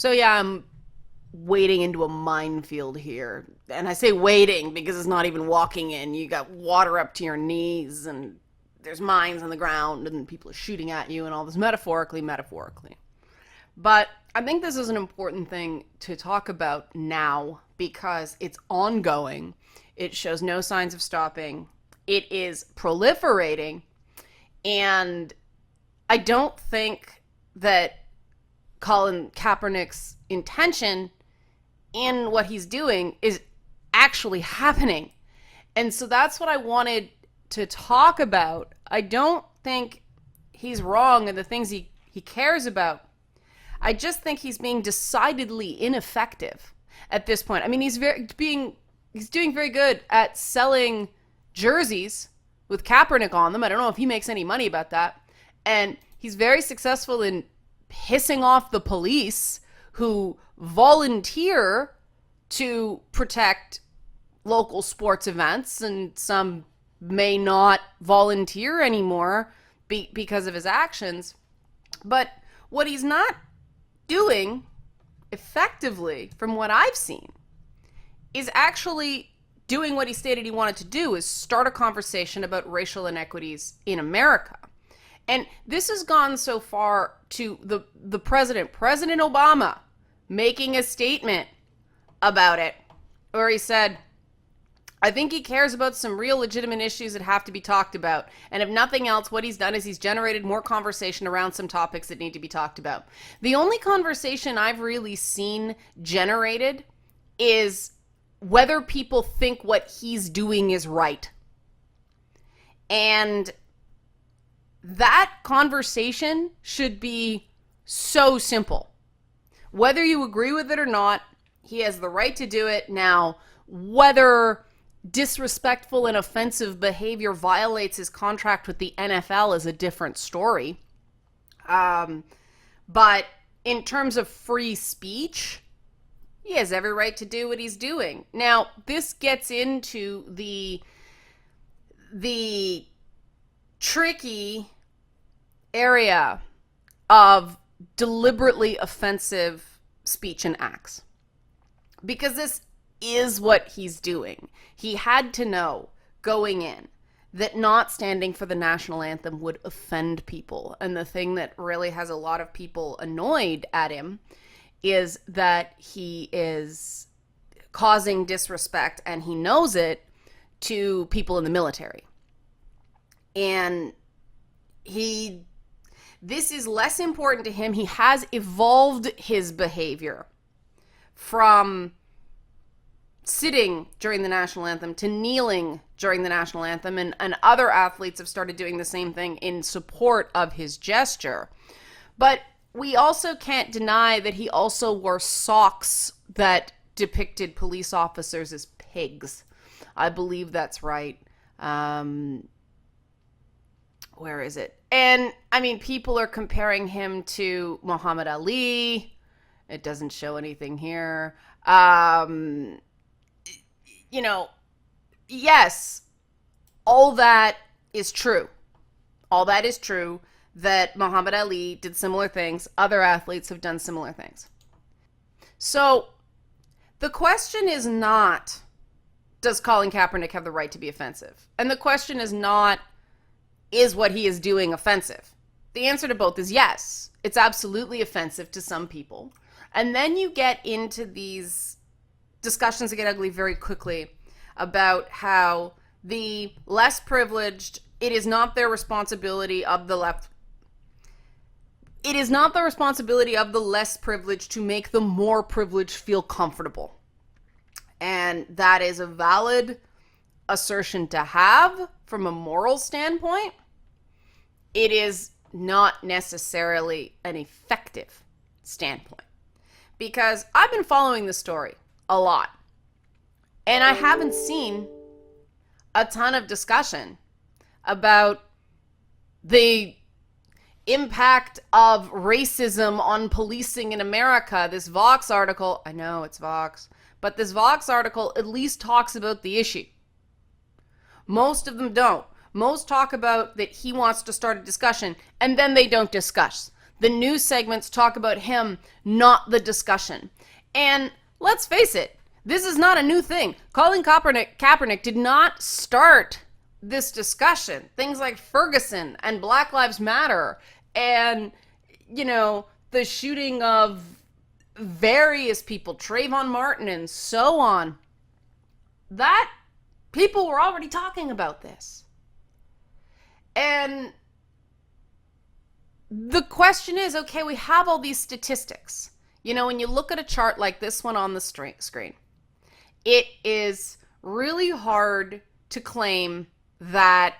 So yeah, I'm wading into a minefield here. And I say wading because it's not even walking in. You got water up to your knees and there's mines on the ground and people are shooting at you and all this metaphorically. But I think this is an important thing to talk about now because it's ongoing. It shows no signs of stopping. It is proliferating. And I don't think that Colin Kaepernick's intention in what he's doing is actually happening. And so that's what I wanted to talk about. I don't think he's wrong in the things he cares about. I just think he's being decidedly ineffective at this point. I mean, he's doing very good at selling jerseys with Kaepernick on them. I don't know if he makes any money about that. And he's very successful in pissing off the police who volunteer to protect local sports events, and some may not volunteer anymore because of his actions. But what he's not doing effectively, from what I've seen, is actually doing what he stated he wanted to do, is start a conversation about racial inequities in America. And this has gone so far to the President Obama, making a statement about it, where he said, I think he cares about some real legitimate issues that have to be talked about. And if nothing else, what he's done is he's generated more conversation around some topics that need to be talked about. The only conversation I've really seen generated is whether people think what he's doing is right. And that conversation should be so simple. Whether you agree with it or not, he has the right to do it. Now, whether disrespectful and offensive behavior violates his contract with the NFL is a different story. But in terms of free speech, he has every right to do what he's doing. Now, this gets into the tricky area of deliberately offensive speech and acts. Because this is what he's doing. He had to know going in that not standing for the national anthem would offend people. And the thing that really has a lot of people annoyed at him is that he is causing disrespect, and he knows it, to people in the military. And this is less important to him. He has evolved his behavior from sitting during the national anthem to kneeling during the national anthem, and other athletes have started doing the same thing in support of his gesture. But we also can't deny that he also wore socks that depicted police officers as pigs. I believe that's right. Where is it? And I mean, people are comparing him to Muhammad Ali. It doesn't show anything here. Yes, all that is true. All that is true, that Muhammad Ali did similar things. Other athletes have done similar things. So the question is not, does Colin Kaepernick have the right to be offensive? And the question is not, is what he is doing offensive? The answer to both is yes. It's absolutely offensive to some people. And then you get into these discussions that get ugly very quickly about how the less privileged, it is not their responsibility of the left. It is not the responsibility of the less privileged to make the more privileged feel comfortable. And that is a valid assertion to have from a moral standpoint. It is not necessarily an effective standpoint. Because I've been following the story a lot. And I haven't seen a ton of discussion about the impact of racism on policing in America. This Vox article, I know it's Vox, but this Vox article at least talks about the issue. Most of them don't. Most talk about that he wants to start a discussion, and then they don't discuss. The news segments talk about him, not the discussion. And let's face it, this is not a new thing. Colin Kaepernick did not start this discussion. Things like Ferguson and Black Lives Matter and, the shooting of various people, Trayvon Martin and so on, that people were already talking about this. And the question is, okay, we have all these statistics. When you look at a chart like this one on the screen, it is really hard to claim that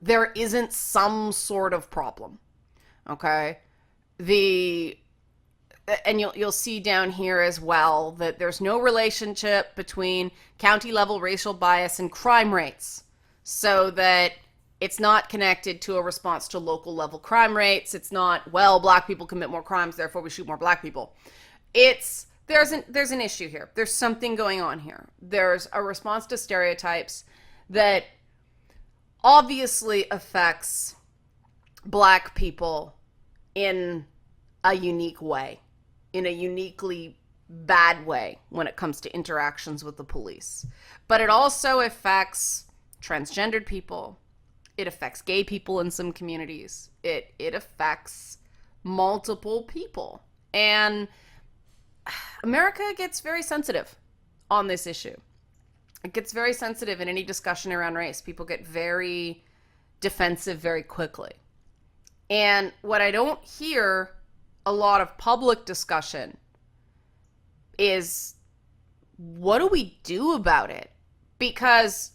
there isn't some sort of problem. Okay? And you'll see down here as well that there's no relationship between county level racial bias and crime rates, so that it's not connected to a response to local level crime rates. It's not, well, black people commit more crimes, therefore we shoot more black people. There's an issue here. There's something going on here. There's a response to stereotypes that obviously affects black people in a unique way, in a uniquely bad way when it comes to interactions with the police. But it also affects transgendered people. It affects gay people in some communities. It affects multiple people. And America gets very sensitive on this issue. It gets very sensitive in any discussion around race. People get very defensive very quickly. And what I don't hear a lot of public discussion is, what do we do about it? Because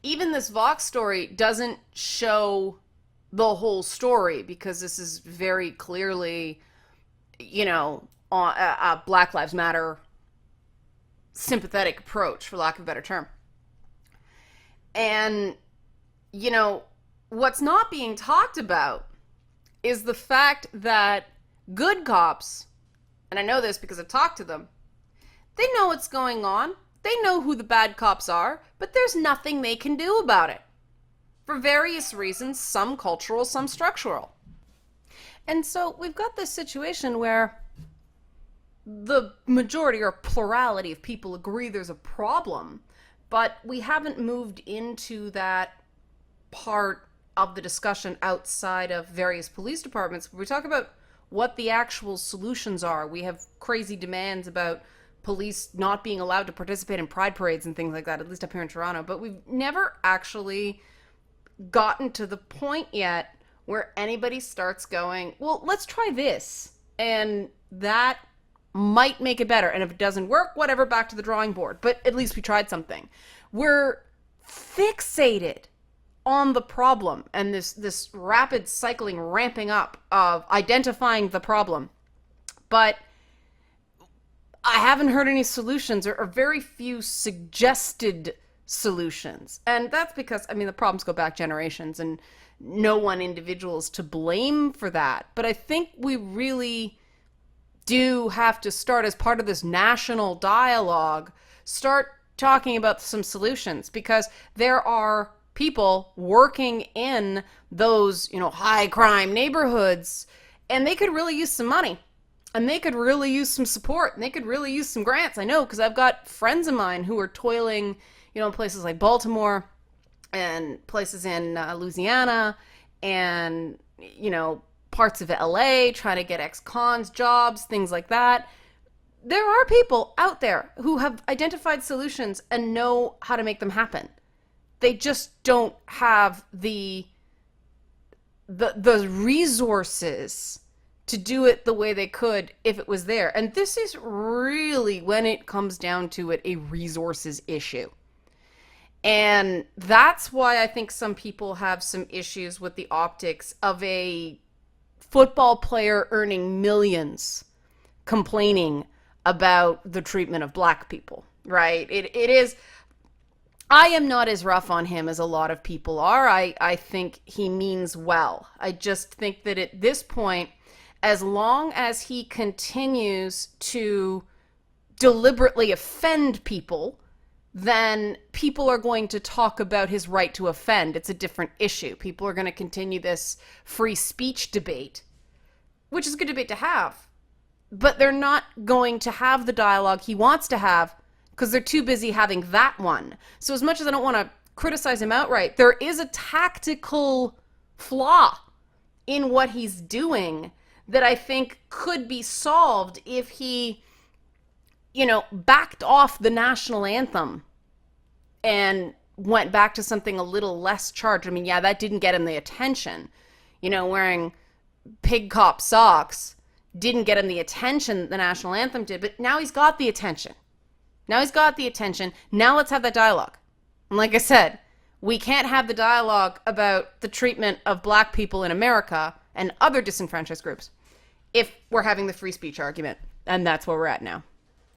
even this Vox story doesn't show the whole story, because this is very clearly, a Black Lives Matter sympathetic approach, for lack of a better term. And, what's not being talked about is the fact that good cops, and I know this because I've talked to them, they know what's going on. They know who the bad cops are, but there's nothing they can do about it. For various reasons, some cultural, some structural. And so we've got this situation where the majority or plurality of people agree there's a problem, but we haven't moved into that part of the discussion outside of various police departments. We talk about what the actual solutions are. We have crazy demands about police not being allowed to participate in pride parades and things like that, at least up here in Toronto. But we've never actually gotten to the point yet where anybody starts going, well, let's try this. And that might make it better. And if it doesn't work, whatever, back to the drawing board. But at least we tried something. We're fixated on the problem and this rapid cycling ramping up of identifying the problem. But I haven't heard any solutions, or very few suggested solutions. And that's because, the problems go back generations and no one individual is to blame for that. But I think we really do have to start, as part of this national dialogue, start talking about some solutions, because there are people working in those, high crime neighborhoods, and they could really use some money, and they could really use some support, and they could really use some grants. I know, because I've got friends of mine who are toiling, in places like Baltimore and places in Louisiana and, parts of LA, trying to get ex-cons jobs, things like that. There are people out there who have identified solutions and know how to make them happen. They just don't have the resources to do it the way they could if it was there. And this is really, when it comes down to it, a resources issue. And that's why I think some people have some issues with the optics of a football player earning millions complaining about the treatment of black people, right? It is... I am not as rough on him as a lot of people are. I think he means well. I just think that at this point, as long as he continues to deliberately offend people, then people are going to talk about his right to offend. It's a different issue. People are going to continue this free speech debate. which is a good debate to have. But they're not going to have the dialogue he wants to have because they're too busy having that one. So as much as I don't want to criticize him outright, there is a tactical flaw in what he's doing that I think could be solved if he, backed off the national anthem and went back to something a little less charged. I mean, yeah, that didn't get him the attention. Wearing pig cop socks didn't get him the attention the national anthem did, but now he's got the attention. Now let's have that dialogue. And like I said, we can't have the dialogue about the treatment of black people in America and other disenfranchised groups if we're having the free speech argument. And that's where we're at now.